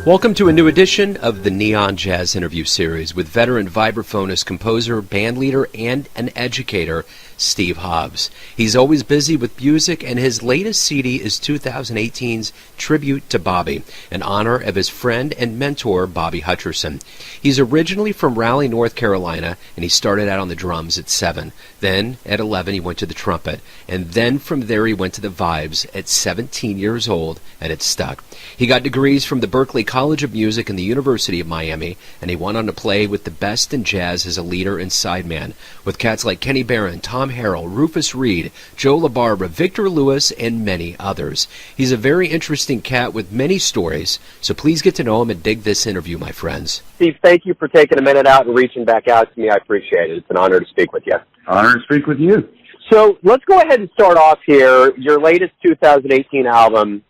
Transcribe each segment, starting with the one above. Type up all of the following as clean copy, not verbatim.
Welcome to a new edition of the Neon Jazz Interview Series with veteran vibraphonist, composer, bandleader, and an educator, Steve Hobbs. He's always busy with music, and his latest CD is 2018's Tribute to Bobby, in honor of his friend and mentor, Bobby Hutcherson. He's originally from Raleigh, North Carolina, and he started out on the drums at 7. Then, at 11, he went to the trumpet, and then from there he went to the vibes at 17 years old, and it stuck. He got degrees from the Berklee College of Music and the University of Miami, and he went on to play with the best in jazz as a leader and sideman, with cats like Kenny Barron, Harrell, Rufus Reid, Joe LaBarbera, Victor Lewis, and many others. He's a very interesting cat with many stories, so please get to know him and dig this interview, my friends. Steve, thank you for taking a minute out and reaching back out to me. I appreciate it. It's an honor to speak with you. Honor to speak with you. So let's go ahead and start off here. Your latest 2018 album,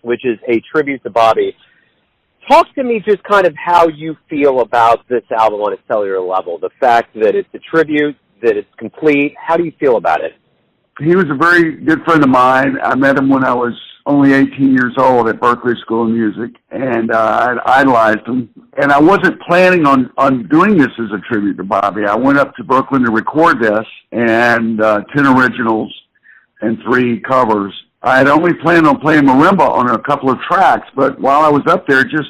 which is a tribute to Bobby. Talk to me just kind of how you feel about this album on a cellular level, the fact that it's a tribute, that it's complete. How do you feel about it? He was a very good friend of mine. I met him when I was only 18 years old at Berklee School of Music, and I idolized him. And I wasn't planning on doing this as a tribute to Bobby. I went up to Brooklyn to record this, and 10 originals and 3 covers. I had only planned on playing marimba on a couple of tracks, but while I was up there, just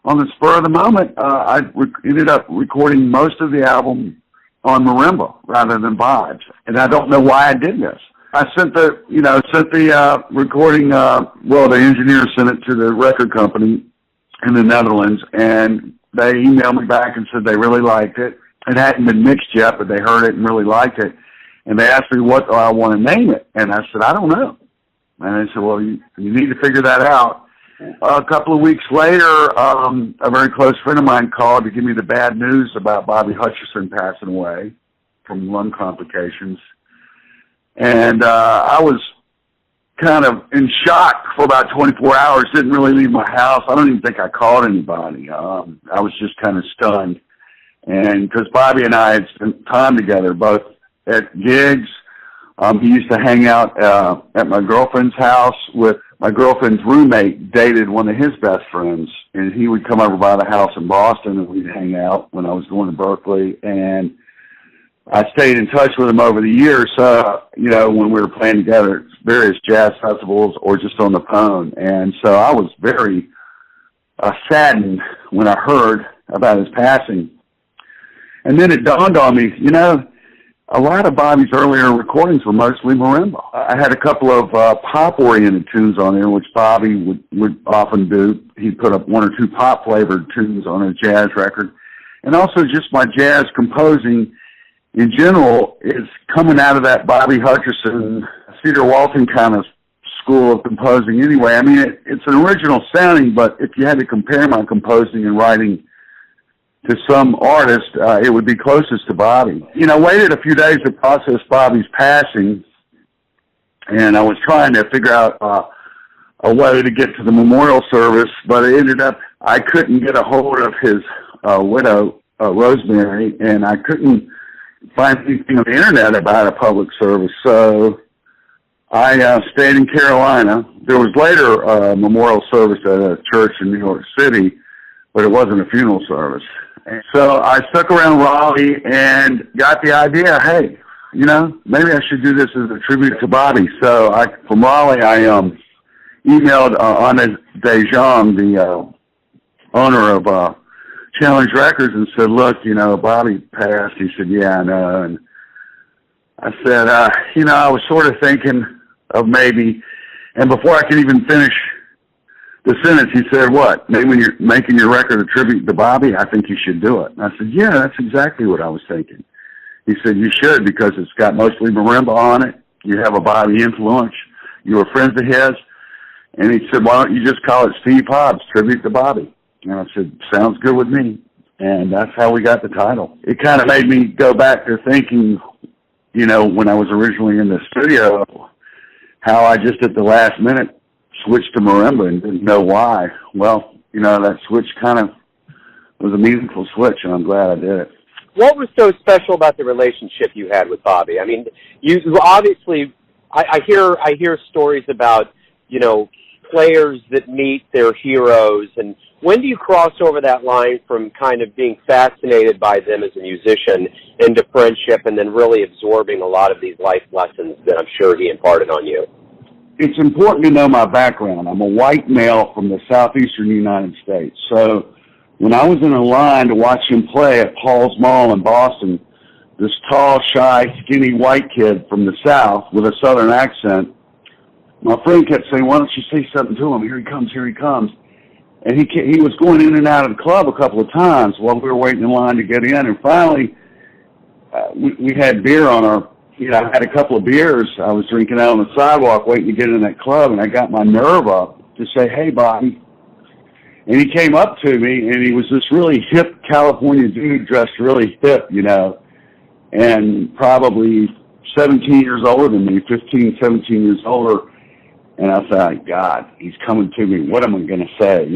on the spur of the moment, I ended up recording most of the album on marimba rather than vibes. And I don't know why I did this. I sent the recording, the engineer sent it to the record company in the Netherlands, and they emailed me back and said they really liked it. It hadn't been mixed yet, but they heard it and really liked it. And they asked me what do I want to name it. And I said, I don't know. And they said, well, you need to figure that out. A couple of weeks later, a very close friend of mine called to give me the bad news about Bobby Hutcherson passing away from lung complications. And I was kind of in shock for about 24 hours, didn't really leave my house. I don't even think I called anybody. I was just kind of stunned. And because Bobby and I had spent time together, both at gigs. He used to hang out at my girlfriend's house with my girlfriend's roommate, dated one of his best friends, and he would come over by the house in Boston, and we'd hang out when I was going to Berklee. And I stayed in touch with him over the years, when we were playing together at various jazz festivals or just on the phone. And so I was very saddened when I heard about his passing. And then it dawned on me, a lot of Bobby's earlier recordings were mostly marimba. I had a couple of pop-oriented tunes on there, which Bobby would often do. He'd put up 1 or 2 pop-flavored tunes on a jazz record. And also just my jazz composing in general is coming out of that Bobby Hutcherson, Cedar Walton kind of school of composing anyway. I mean, it's an original sounding, but if you had to compare my composing and writing to some artist, it would be closest to Bobby. Waited a few days to process Bobby's passing, and I was trying to figure out a way to get to the memorial service, but it ended up I couldn't get a hold of his widow, Rosemary, and I couldn't find anything on the internet about a public service, so I stayed in Carolina. There was later a memorial service at a church in New York City, but it wasn't a funeral service. And so I stuck around Raleigh and got the idea, hey, maybe I should do this as a tribute to Bobby. So from Raleigh, I emailed Anna DeJong, the owner of Challenge Records, and said, look, Bobby passed. He said, yeah, I know. And I said, I was sort of thinking of maybe, and before I could even finish the sentence, he said, what, maybe when you're making your record a tribute to Bobby, I think you should do it. And I said, yeah, that's exactly what I was thinking. He said, you should, because it's got mostly marimba on it. You have a Bobby influence. You were friends of his. And he said, why don't you just call it Steve Hobbs, Tribute to Bobby? And I said, sounds good with me. And that's how we got the title. It kind of made me go back to thinking, when I was originally in the studio, how I just at the last minute switched to marimba and didn't know why. Well, that switch kind of was a meaningful switch, and I'm glad I did it. What was so special about the relationship you had with Bobby? I mean, you obviously, I hear stories about, players that meet their heroes, and When do you cross over that line from kind of being fascinated by them as a musician into friendship and then really absorbing a lot of these life lessons that I'm sure he imparted on you? It's important to know my background. I'm a white male from the southeastern United States. So when I was in a line to watch him play at Paul's Mall in Boston, this tall, shy, skinny white kid from the South with a Southern accent, my friend kept saying, "Why don't you say something to him? Here he comes, here he comes." And he was going in and out of the club a couple of times while we were waiting in line to get in. And finally, we had beer on our, I had a couple of beers. I was drinking out on the sidewalk waiting to get in that club, and I got my nerve up to say, "Hey, Bobby." And he came up to me, and he was this really hip California dude dressed really hip, and probably 17 years older than me, 15, 17 years older. And I thought, God, he's coming to me. What am I going to say?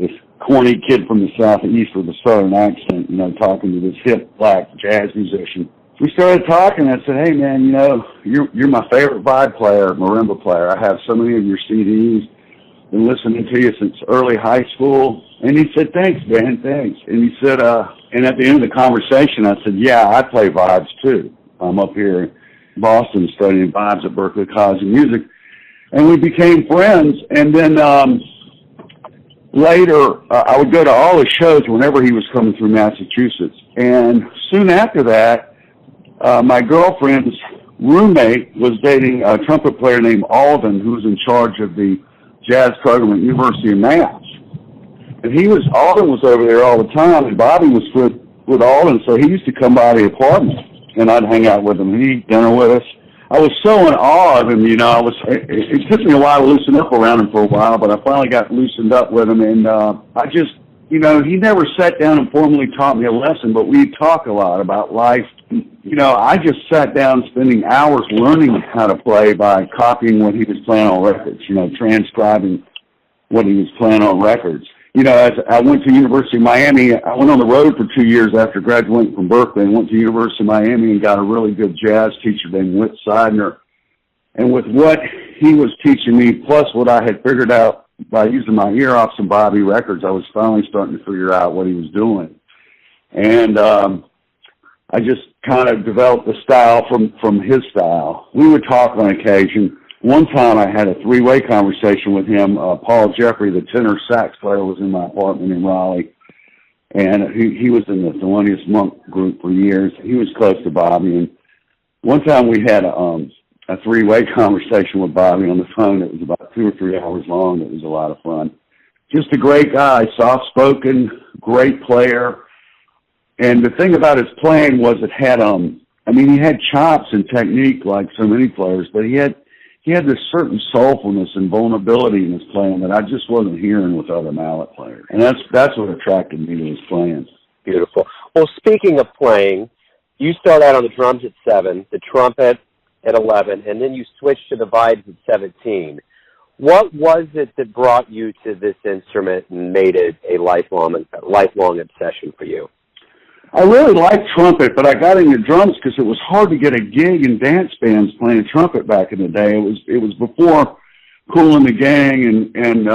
This corny kid from the Southeast with a Southern accent, talking to this hip black jazz musician. We started talking. I said, "Hey, man, you're my favorite vibe player, marimba player. I have so many of your CDs. Been listening to you since early high school." And he said, "Thanks, man, thanks." And he said, and at the end of the conversation, I said, "Yeah, I play vibes too. I'm up here in Boston studying vibes at Berklee College of Music." And we became friends. And then later, I would go to all his shows whenever he was coming through Massachusetts. And soon after that, my girlfriend's roommate was dating a trumpet player named Alden, who was in charge of the jazz program at University of Mass. And Alden was over there all the time, and Bobby was with Alden, so he used to come by the apartment, and I'd hang out with him, and he'd eat dinner with us. I was so in awe of him, it took me a while to loosen up around him for a while, but I finally got loosened up with him, and I just, he never sat down and formally taught me a lesson, but we'd talk a lot about life. I just sat down spending hours learning how to play by copying what he was playing on records, transcribing what he was playing on records. As I went to University of Miami, I went on the road for 2 years after graduating from Berklee and went to University of Miami and got a really good jazz teacher named Whit Seidner. And with what he was teaching me, plus what I had figured out by using my ear off some Bobby records, I was finally starting to figure out what he was doing. And I just kind of developed the style from his style. We would talk on occasion. One time I had a three-way conversation with him. Paul Jeffrey, the tenor sax player, was in my apartment in Raleigh, and he was in the Thelonious Monk group for years. He was close to Bobby, and one time we had a three-way conversation with Bobby on the phone. It was about 2 or 3 hours long. It was a lot of fun. Just a great guy, soft-spoken, great player. And the thing about his playing was it had, he had chops and technique like so many players, but he had this certain soulfulness and vulnerability in his playing that I just wasn't hearing with other mallet players. And that's what attracted me to his playing. Beautiful. Well, speaking of playing, you start out on the drums at 7, the trumpet at 11, and then you switched to the vibes at 17. What was it that brought you to this instrument and made it a lifelong obsession for you? I really liked trumpet, but I got into drums because it was hard to get a gig in dance bands playing trumpet back in the day. It was before Kool and the Gang and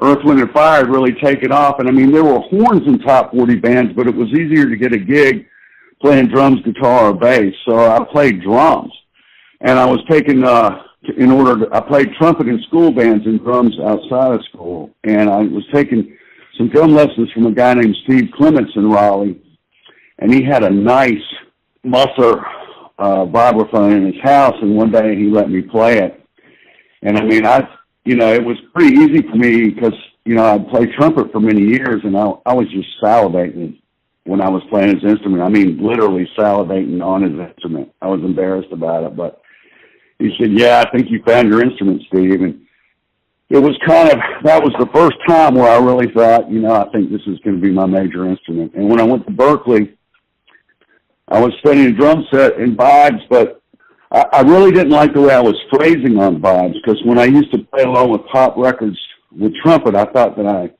Earth, Wind and Fire had really taken off. And there were horns in top 40 bands, but it was easier to get a gig playing drums, guitar, or bass. So I played drums, and I was taking I played trumpet in school bands and drums outside of school. And I was taking some drum lessons from a guy named Steve Clements in Raleigh. And he had a nice Musser vibraphone in his house. And one day he let me play it. And it was pretty easy for me because, I'd played trumpet for many years and I was just salivating when I was playing his instrument. Literally salivating on his instrument. I was embarrassed about it, but he said, "Yeah, I think you found your instrument, Steve." And it was that was the first time where I really thought, I think this is going to be my major instrument. And when I went to Berklee, I was studying drum set and vibes, but I really didn't like the way I was phrasing on vibes, because when I used to play along with pop records with trumpet, I thought that I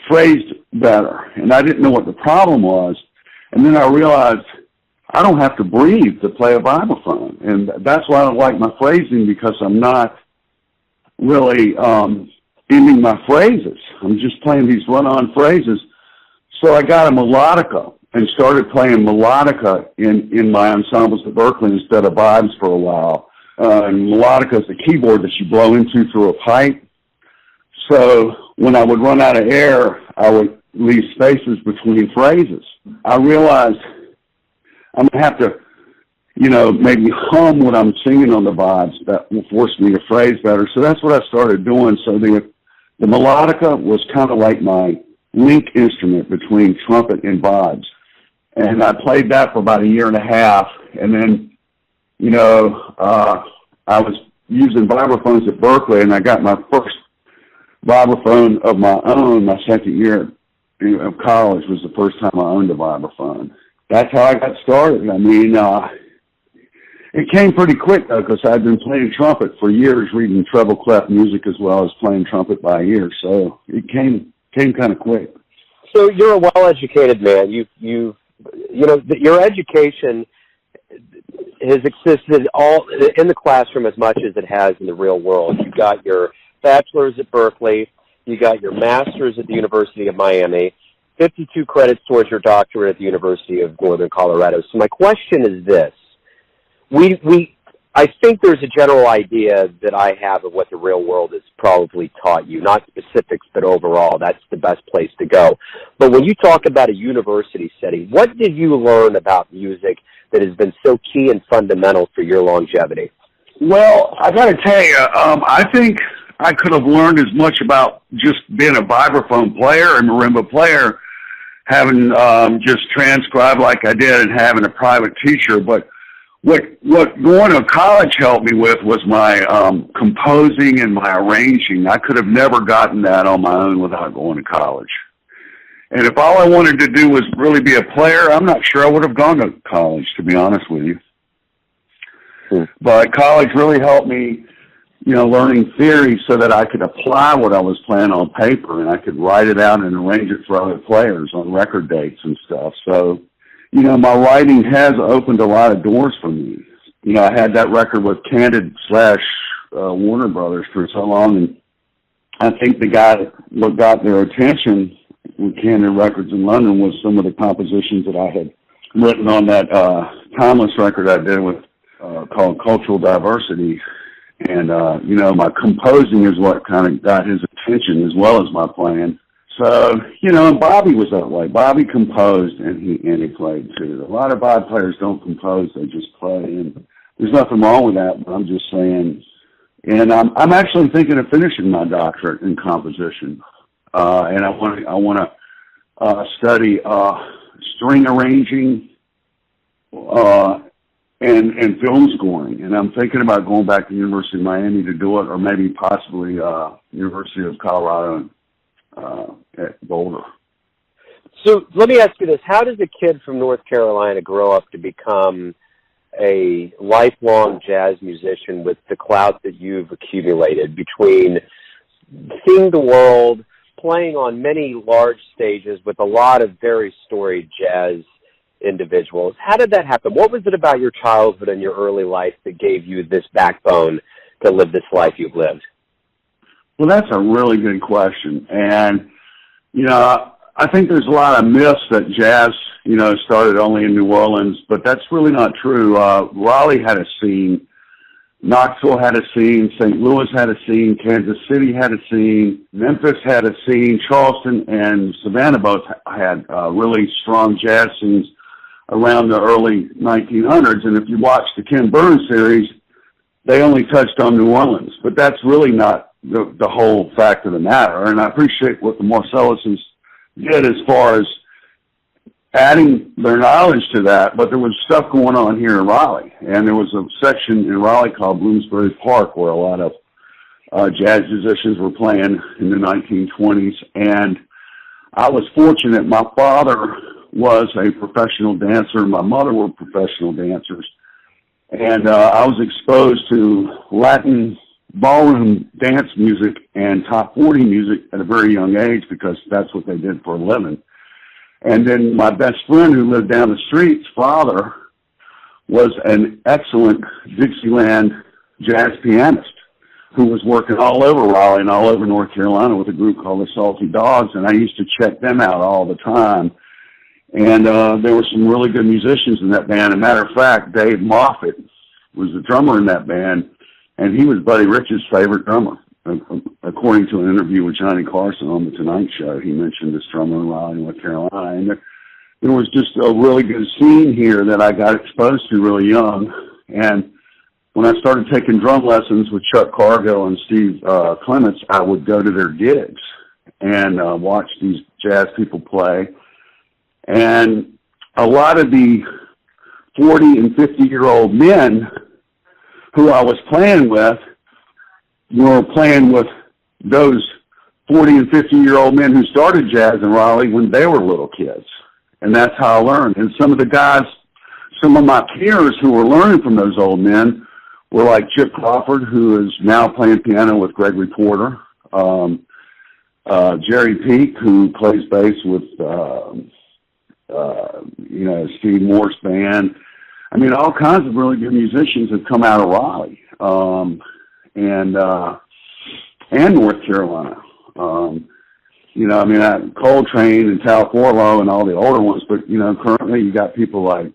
phrased better, and I didn't know what the problem was. And then I realized I don't have to breathe to play a vibraphone, and that's why I don't like my phrasing, because I'm not really ending my phrases. I'm just playing these run-on phrases. So I got a melodica and started playing melodica in my ensembles at Berklee instead of vibes for a while. And melodica is the keyboard that you blow into through a pipe. So when I would run out of air, I would leave spaces between phrases. I realized I'm going to have to, maybe hum what I'm singing on the vibes. That will force me to phrase better. So that's what I started doing. So the melodica was kind of like my link instrument between trumpet and vibes. And I played that for about a year and a half. And then, I was using vibraphones at Berklee, and I got my first vibraphone of my own my second year of college was the first time I owned a vibraphone. That's how I got started. I mean, it came pretty quick, though, because I'd been playing trumpet for years, reading treble clef music as well as playing trumpet by ear. So it came kind of quick. So you're a well-educated man. Your education has existed all in the classroom as much as it has in the real world. You got your bachelor's at Berklee. You got your master's at the University of Miami, 52 credits towards your doctorate at the University of Northern Colorado. So my question is this. I think there's a general idea that I have of what the real world has probably taught you, not specifics, but overall, that's the best place to go. But when you talk about a university setting, what did you learn about music that has been so key and fundamental for your longevity? Well, I got to tell you, I think I could have learned as much about just being a vibraphone player and marimba player, having just transcribed like I did and having a private teacher. But what going to college helped me with was my composing and my arranging. I could have never gotten that on my own without going to college. And if all I wanted to do was really be a player, I'm not sure I would have gone to college, to be honest with you. But college really helped me, learning theory so that I could apply what I was playing on paper, and I could write it out and arrange it for other players on record dates and stuff. So, my writing has opened a lot of doors for me. I had that record with Candid / Warner Brothers for so long, and I think the guy that got their attention with Candid Records in London was some of the compositions that I had written on that Timeless record I did with called Cultural Diversity. And, my composing is what kind of got his attention as well as my playing. So, and Bobby was that way. Bobby composed and he played too. A lot of vibe players don't compose, they just play. And there's nothing wrong with that, but I'm just saying. And I'm actually thinking of finishing my doctorate in composition. And I want to study string arranging and film scoring. And I'm thinking about going back to the University of Miami to do it, or maybe possibly University of Colorado at Boulder. So let me ask you this. How does a kid from North Carolina grow up to become a lifelong jazz musician with the clout that you've accumulated between seeing the world, playing on many large stages with a lot of very storied jazz individuals? How did that happen? What was it about your childhood and your early life that gave you this backbone to live this life you've lived? Well, that's a really good question. And, I think there's a lot of myths that jazz, started only in New Orleans, but that's really not true. Raleigh had a scene. Knoxville had a scene. St. Louis had a scene. Kansas City had a scene. Memphis had a scene. Charleston and Savannah both had really strong jazz scenes around the early 1900s. And if you watch the Ken Barron series, they only touched on New Orleans. But that's really not the whole fact of the matter. And I appreciate what the Marcelluses did as far as adding their knowledge to that, but there was stuff going on here in Raleigh. And there was a section in Raleigh called Bloomsbury Park where a lot of jazz musicians were playing in the 1920s. And I was fortunate. My father was a professional dancer. My mother were professional dancers. And I was exposed to Latin ballroom dance music and top 40 music at a very young age because that's what they did for a living. And then my best friend who lived down the street's father was an excellent Dixieland jazz pianist. who was working all over Raleigh and all over North Carolina with a group called the Salty Dogs, and I used to check them out all the time. And there were some really good musicians in that band. As a matter of fact, Dave Moffett was the drummer in that band, and he was Buddy Rich's favorite drummer. According to an interview with Johnny Carson on The Tonight Show, he mentioned this drummer in Raleigh, North Carolina. And there was just a really good scene here that I got exposed to really young. And when I started taking drum lessons with Chuck Cargill and Steve Clements, I would go to their gigs and watch these jazz people play. And a lot of the 40 and 50-year-old men who I was playing with were playing with those 40 and 50-year-old men who started jazz in Raleigh when they were little kids. And that's how I learned. And some of the guys, some of my peers who were learning from those old men were like Chip Crawford, who is now playing piano with Gregory Porter, Jerry Peake, who plays bass with, Steve Moore's band. I mean, all kinds of really good musicians have come out of Raleigh. And North Carolina. Coltrane and Tal Forlow and all the older ones, but, currently you got people like,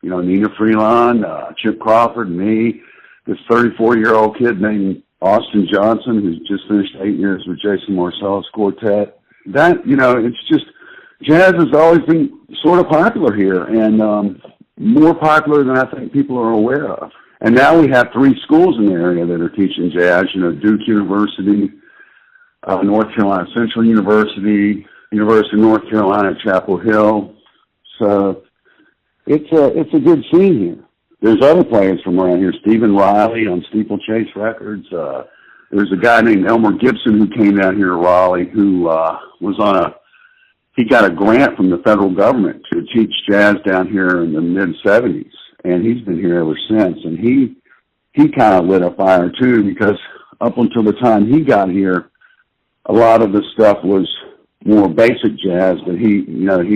Nina Freelon, Chip Crawford, and me, this 34-year-old kid named Austin Johnson, who's just finished 8 years with Jason Marcellus Quartet. That, it's just, jazz has always been sort of popular here, and more popular than I think people are aware of. And now we have 3 schools in the area that are teaching jazz, Duke University, North Carolina Central University, University of North Carolina at Chapel Hill. So it's a good scene here. There's other players from around here, Stephen Riley on Steeplechase Records. There's a guy named Elmer Gibson who came down here to Raleigh who he got a grant from the federal government to teach jazz down here in the mid-'70s. And he's been here ever since. And he kind of lit a fire, too, because up until the time he got here, a lot of the stuff was more basic jazz, but he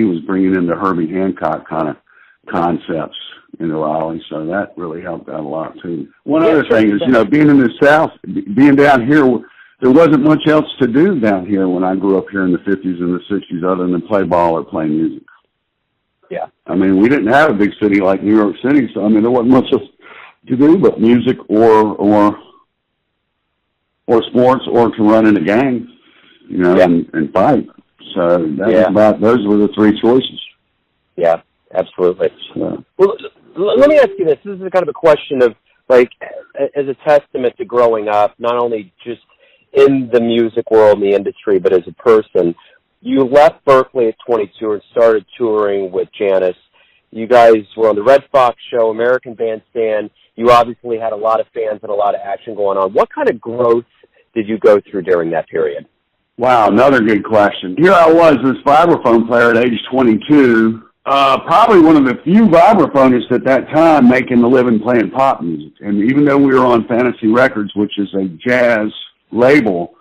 was bringing in the Herbie Hancock kind of concepts into Raleigh, so that really helped out a lot, too. One other thing is, being in the South, being down here, there wasn't much else to do down here when I grew up here in the 50s and the 60s other than play ball or play music. Yeah. I mean, we didn't have a big city like New York City, so, there wasn't much else to do but music or sports or to run in a gang, and fight. So those were the 3 choices. Yeah, absolutely. So. Well, let me ask you this. This is kind of a question of, like, as a testament to growing up, not only just in the music world, in the industry, but as a person. You left Berklee at 22 and started touring with Janis. You guys were on the Red Fox show, American Bandstand. You obviously had a lot of fans and a lot of action going on. What kind of growth did you go through during that period? Wow, another good question. Here I was, this vibraphone player at age 22, probably one of the few vibraphonists at that time making a living playing pop music. And even though we were on Fantasy Records, which is a jazz label,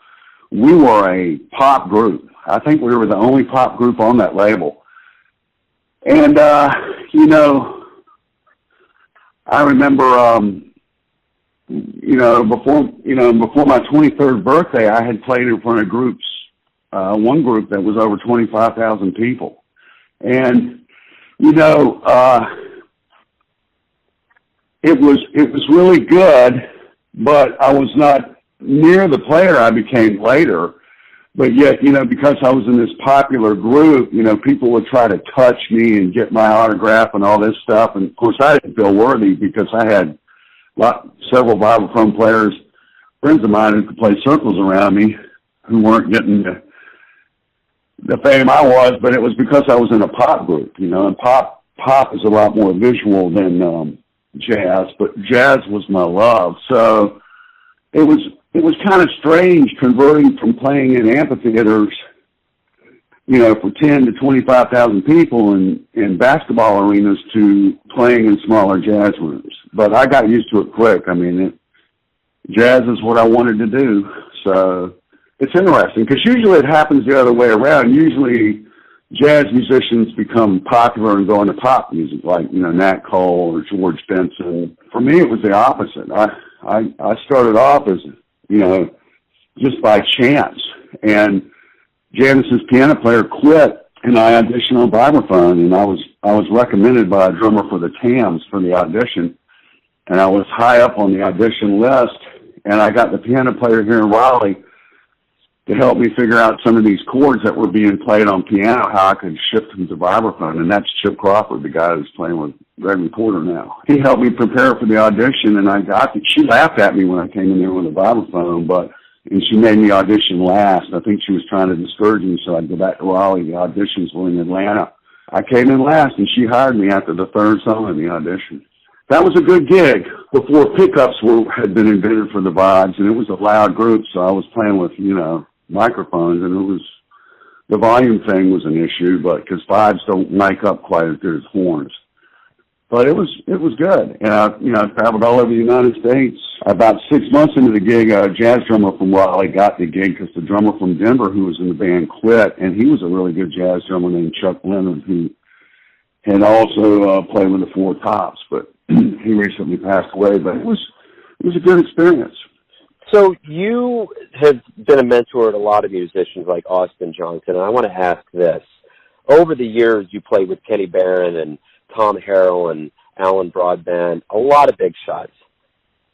we were a pop group. I think we were the only pop group on that label. And, I remember, before my 23rd birthday, I had played in front of groups, one group that was over 25,000 people. And, it was really good, but I was not near the player I became later. But yet, because I was in this popular group, people would try to touch me and get my autograph and all this stuff. And, of course, I didn't feel worthy because I had several vibraphone players, friends of mine who could play circles around me who weren't getting the fame I was, but it was because I was in a pop group, and pop is a lot more visual than jazz, but jazz was my love. So it was kind of strange converting from playing in amphitheaters, for 10 to 25,000 people in basketball arenas to playing in smaller jazz rooms. But I got used to it quick. Jazz is what I wanted to do. So it's interesting because usually it happens the other way around. Usually jazz musicians become popular and go into pop music like, Nat Cole or George Benson. For me, it was the opposite. I started off as just by chance. And Janice's piano player quit, and I auditioned on vibraphone, and I was recommended by a drummer for the TAMs for the audition, and I was high up on the audition list, and I got the piano player here in Raleigh to help me figure out some of these chords that were being played on piano, how I could shift them to vibraphone, and that's Chip Crawford, the guy who's playing with Gregory Porter now. He helped me prepare for the audition, and she laughed at me when I came in there with a vibraphone, and she made me audition last. I think she was trying to discourage me so I'd go back to Raleigh. The auditions were in Atlanta. I came in last, and she hired me after the third song of the audition. That was a good gig before pickups had been invented for the vibes, and it was a loud group, so I was playing with, microphones, and the volume thing was an issue, but because vibes don't mic up quite as good as horns. But it was good, and I traveled all over the United States. About 6 months into the gig, a jazz drummer from Raleigh got the gig because the drummer from Denver who was in the band quit, and he was a really good jazz drummer named Chuck Leonard, who had also played with the Four Tops, but he recently passed away. But it was a good experience. So you have been a mentor to a lot of musicians like Austin Johnson, and I want to ask this. Over the years, you played with Kenny Barron and Tom Harrell and Alan Broadbent, a lot of big shots.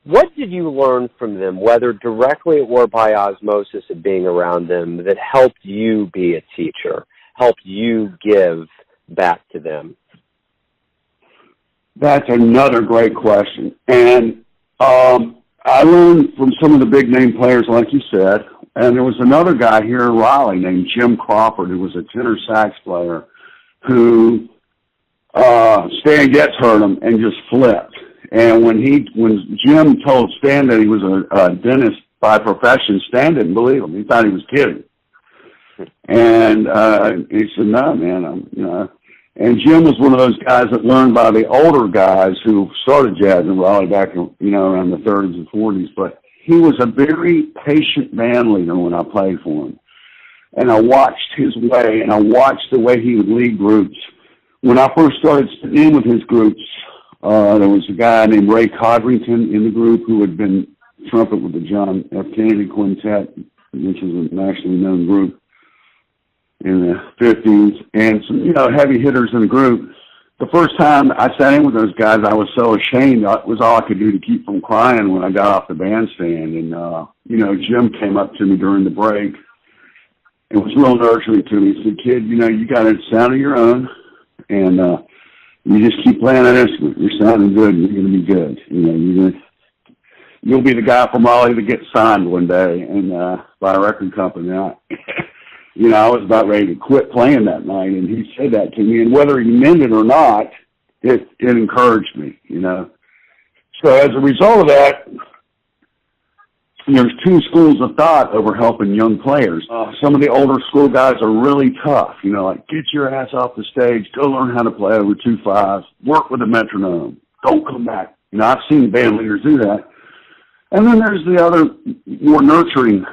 What did you learn from them, whether directly or by osmosis of being around them, that helped you be a teacher, helped you give back to them? That's another great question. And I learned from some of the big name players, like you said, and there was another guy here in Raleigh named Jim Crawford, who was a tenor sax player, who Stan Getz heard him and just flipped. And when Jim told Stan that he was a dentist by profession, Stan didn't believe him. He thought he was kidding. And he said, "No, man, And Jim was one of those guys that learned by the older guys who started jazz in Raleigh back, around the 30s and 40s. But he was a very patient band leader when I played for him. And I watched his way, and I watched the way he would lead groups. When I first started sitting in with his groups, there was a guy named Ray Codrington in the group who had been trumpet with the John F. Kennedy Quintet, which is a nationally known group in the 50s, and some, heavy hitters in the group. The first time I sat in with those guys, I was so ashamed. It was all I could do to keep from crying when I got off the bandstand. And, Jim came up to me during the break. It was real nurturing to me. He said, "Kid, you got a sound of your own, and you just keep playing that instrument. You're sounding good, and you're going to be good. You'll be the guy from Raleigh that gets signed one day and by a record company." I was about ready to quit playing that night, and he said that to me. And whether he meant it or not, it encouraged me, So as a result of that, there's two schools of thought over helping young players. Some of the older school guys are really tough, like, get your ass off the stage, go learn how to play over 2/5, work with a metronome, don't come back. I've seen band leaders do that. And then there's the other more nurturing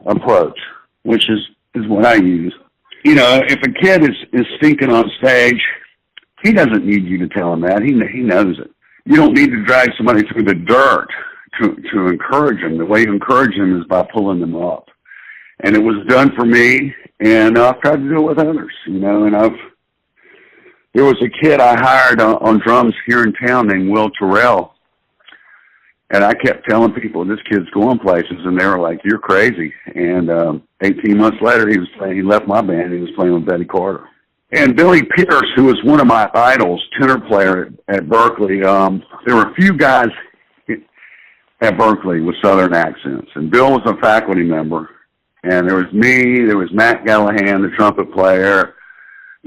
approach, which is what I use. If a kid is stinking on stage, he doesn't need you to tell him that. He knows it. You don't need to drag somebody through the dirt to encourage them. The way you encourage them is by pulling them up. And it was done for me, and I've tried to do it with others, and there was a kid I hired on drums here in town named Will Terrell, and I kept telling people, this kid's going places, and they were like, "You're crazy." And 18 months later, he left my band. He was playing with Betty Carter. And Billy Pierce, who was one of my idols, tenor player at Berklee, there were a few guys at Berklee with Southern accents. And Bill was a faculty member. And there was me, there was Matt Gallahan, the trumpet player,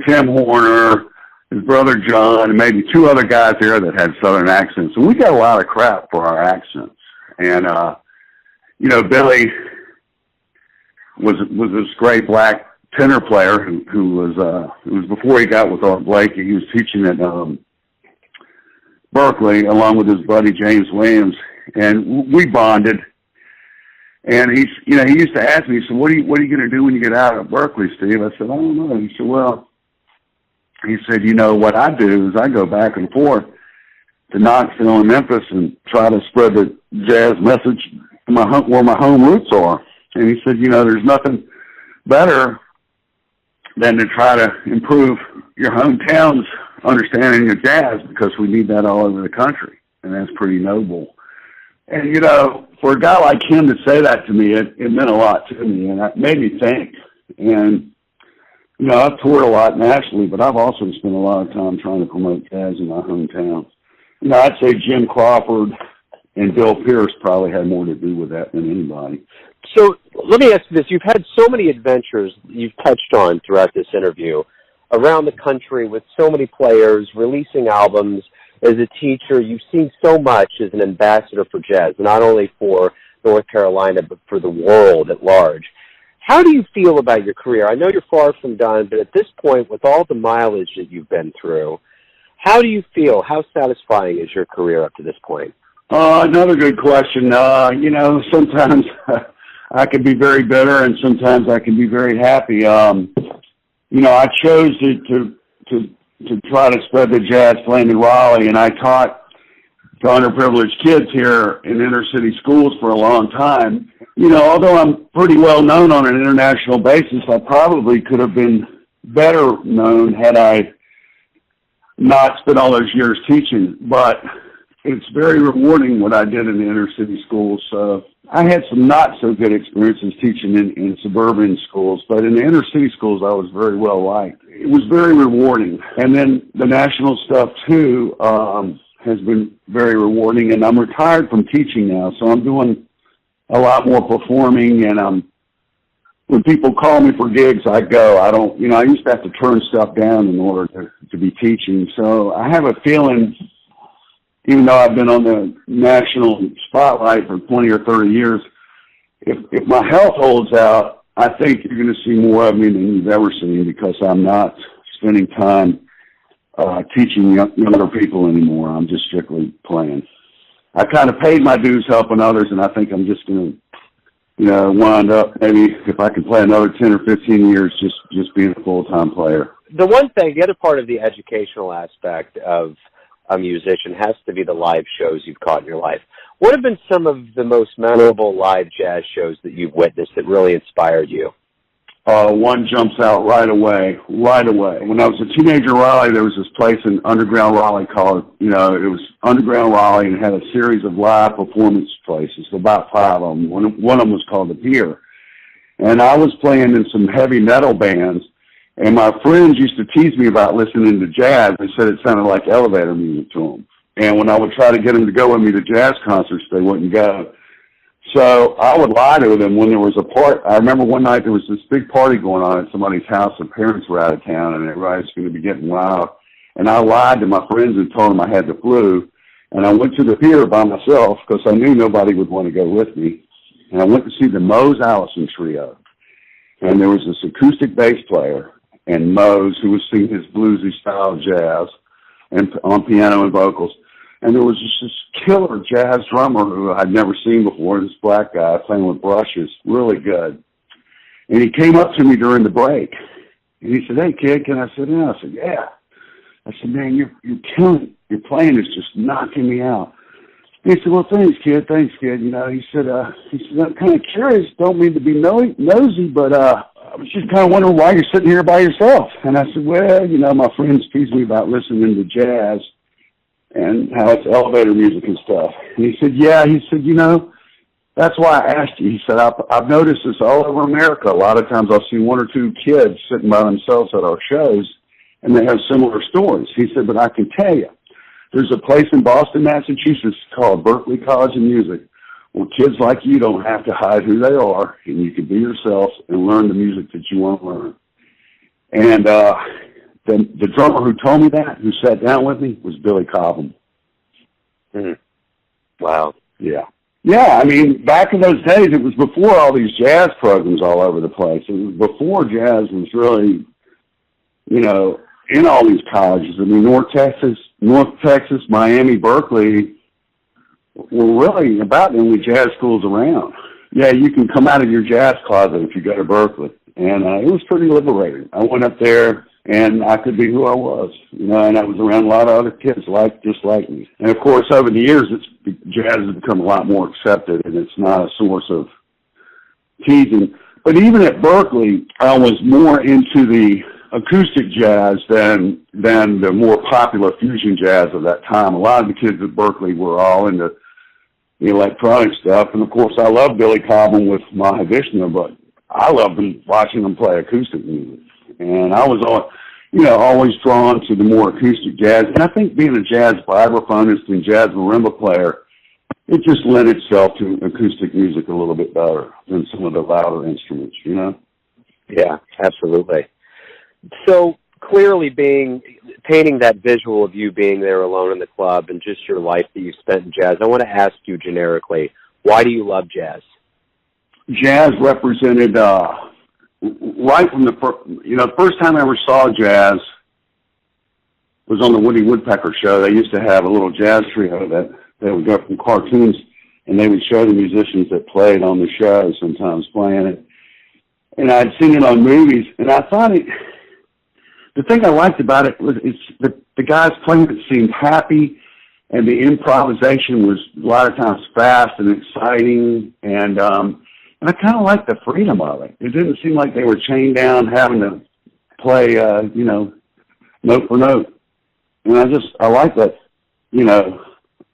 Tim Horner, his brother John, and maybe two other guys there that had Southern accents. And we got a lot of crap for our accents. And, Billy was this great black tenor player who was before he got with Art Blake. He was teaching at Berklee along with his buddy James Williams, and we bonded. And he used to ask me, he said, what are you going to do when you get out of Berklee, Steve? I said, "I don't know." He said, he said, "What I do is I go back and forth to Knoxville and Memphis and try to spread the jazz message where my home roots are. And he said, there's nothing better than to try to improve your hometown's understanding of jazz, because we need that all over the country, and that's pretty noble. And, for a guy like him to say that to me, it meant a lot to me, and it made me think. And, I've toured a lot nationally, but I've also spent a lot of time trying to promote jazz in my hometown. I'd say Jim Crawford and Bill Pierce probably had more to do with that than anybody. So let me ask you this. You've had so many adventures you've touched on throughout this interview around the country with so many players, releasing albums. As a teacher, you've seen so much as an ambassador for jazz, not only for North Carolina, but for the world at large. How do you feel about your career? I know you're far from done, but at this point, with all the mileage that you've been through, how do you feel? How satisfying is your career up to this point? Another good question. Sometimes I can be very bitter, and sometimes I can be very happy. I chose to try to spread the jazz flame in Raleigh, and I taught to underprivileged kids here in inner city schools for a long time. Although I'm pretty well known on an international basis, I probably could have been better known had I not spent all those years teaching. But it's very rewarding what I did in the inner city schools. I had some not so good experiences teaching in suburban schools, but in the inner city schools I was very well liked. It was very rewarding. And then the national stuff too has been very rewarding, and I'm retired from teaching now, so I'm doing a lot more performing, and when people call me for gigs, I go. I don't, I used to have to turn stuff down in order to be teaching. So I have a feeling, even though I've been on the national spotlight for 20 or 30 years, if my health holds out, I think you're going to see more of me than you've ever seen, because I'm not spending time teaching younger people anymore. I'm just strictly playing. I kind of paid my dues helping others, and I think I'm just going to, wind up, maybe if I can play another 10 or 15 years, just being a full-time player. The one thing, the other part of the educational aspect of a musician has to be the live shows you've caught in your life. What have been some of the most memorable live jazz shows that you've witnessed that really inspired you? One jumps out right away. When I was a teenager in Raleigh, there was this place in underground Raleigh called, it was underground Raleigh, and had a series of live performance places, about 5 of them. One of them was called The Pier. And I was playing in some heavy metal bands, and my friends used to tease me about listening to jazz. They said it sounded like elevator music to them. And when I would try to get them to go with me to jazz concerts, they wouldn't go. So I would lie to them when there was a part. I remember one night there was this big party going on at somebody's house. Their parents were out of town, and everybody was going to be getting wild. And I lied to my friends and told them I had the flu. And I went to the Pier by myself because I knew nobody would want to go with me. And I went to see the Mose Allison Trio. And there was this acoustic bass player, and Mose, who was singing his bluesy style jazz and on piano and vocals. And there was just this killer jazz drummer who I'd never seen before, this black guy playing with brushes, really good. And he came up to me during the break, and he said, "Hey, kid, can I sit down?" I said, "Yeah." I said, "Man, you're killing it. Your playing is just knocking me out." And he said, "Well, thanks, kid. He said, "I'm kind of curious. Don't mean to be nosy, but I was just kind of wondering why you're sitting here by yourself." And I said, "Well, my friends tease me about listening to jazz and how it's elevator music and stuff." And he said, "Yeah." He said, "That's why I asked you." He said, I've noticed this all over America. A lot of times I'll see 1 or 2 kids sitting by themselves at our shows, and they have similar stories." He said, "But I can tell you, there's a place in Boston, Massachusetts called Berklee College of Music, where kids like you don't have to hide who they are, and you can be yourself and learn the music that you want to learn." And the drummer who told me that, who sat down with me, was Billy Cobham. Mm-hmm. Wow. Yeah. Yeah, I mean, back in those days, it was before all these jazz programs all over the place. It was before jazz was really, in all these colleges. I mean, North Texas, Miami, Berklee were really about the only jazz schools around. Yeah, you can come out of your jazz closet if you go to Berklee. And it was pretty liberating. I went up there, and I could be who I was, and I was around a lot of other kids just like me. And of course, over the years, jazz has become a lot more accepted, and it's not a source of teasing. But even at Berklee, I was more into the acoustic jazz than the more popular fusion jazz of that time. A lot of the kids at Berklee were all into the electronic stuff, and of course, I love Billy Cobham with Mahavishnu, but I loved watching them play acoustic music. And I was, always drawn to the more acoustic jazz. And I think being a jazz vibraphonist and jazz marimba player, it just lent itself to acoustic music a little bit better than some of the louder instruments, Yeah, absolutely. So clearly painting that visual of you being there alone in the club and just your life that you've spent in jazz, I want to ask you generically, why do you love jazz? Jazz represented, right from the first time I ever saw jazz was on the Woody Woodpecker show. They used to have a little jazz trio that they would go from cartoons, and they would show the musicians that played on the show, sometimes playing it. And I'd seen it on movies, and I thought the thing I liked about it was the guys playing it seemed happy, and the improvisation was a lot of times fast and exciting, and I kind of liked the freedom of it. It didn't seem like they were chained down having to play, note for note. And I liked that,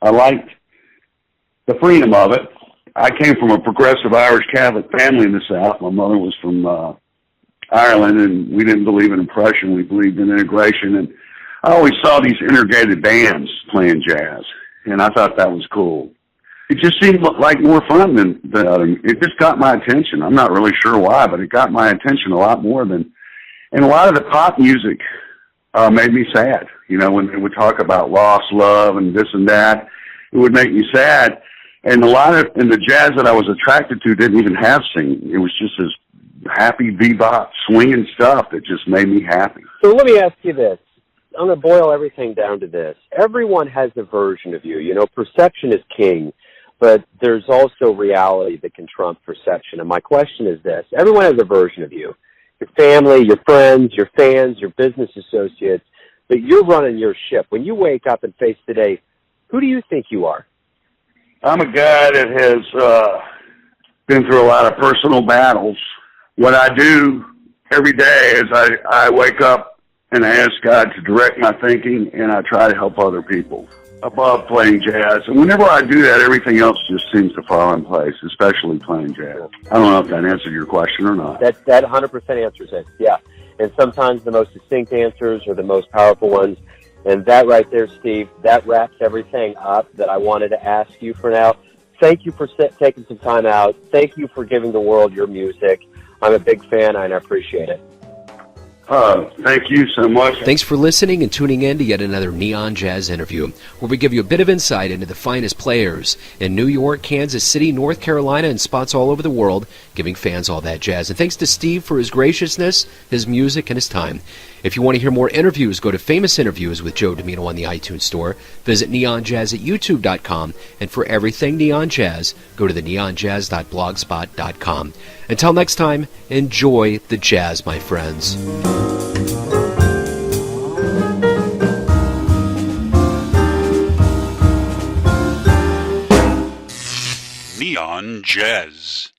I liked the freedom of it. I came from a progressive Irish Catholic family in the South. My mother was from Ireland, and we didn't believe in oppression. We believed in integration. And I always saw these integrated bands playing jazz, and I thought that was cool. It just seemed like more fun than it just got my attention. I'm not really sure why, but it got my attention a lot more than, and a lot of the pop music made me sad. When they would talk about lost love and this and that, it would make me sad. And the jazz that I was attracted to didn't even have singing. It was just this happy bebop swinging stuff that just made me happy. So let me ask you this. I'm going to boil everything down to this. Everyone has a version of you. Perception is king, but there's also reality that can trump perception. And my question is this. Everyone has a version of you. Your family, your friends, your fans, your business associates, but you're running your ship. When you wake up and face the day, who do you think you are? I'm a guy that has been through a lot of personal battles. What I do every day is I wake up and I ask God to direct my thinking, and I try to help other people above playing jazz. And whenever I do that, everything else just seems to fall in place, especially playing jazz. I don't know if that answered your question or not. That 100% answers it, yeah. And sometimes the most succinct answers are the most powerful ones. And that right there, Steve, that wraps everything up that I wanted to ask you for now. Thank you for taking some time out. Thank you for giving the world your music. I'm a big fan, and I appreciate it. Thank you so much. Thanks for listening and tuning in to yet another Neon Jazz interview, where we give you a bit of insight into the finest players in New York, Kansas City, North Carolina, and spots all over the world, giving fans all that jazz. And thanks to Steve for his graciousness, his music, and his time. If you want to hear more interviews, go to Famous Interviews with Joe Domino on the iTunes Store. Visit neonjazz at youtube.com. And for everything Neon Jazz, go to the neonjazz.blogspot.com. Until next time, enjoy the jazz, my friends. Neon Jazz.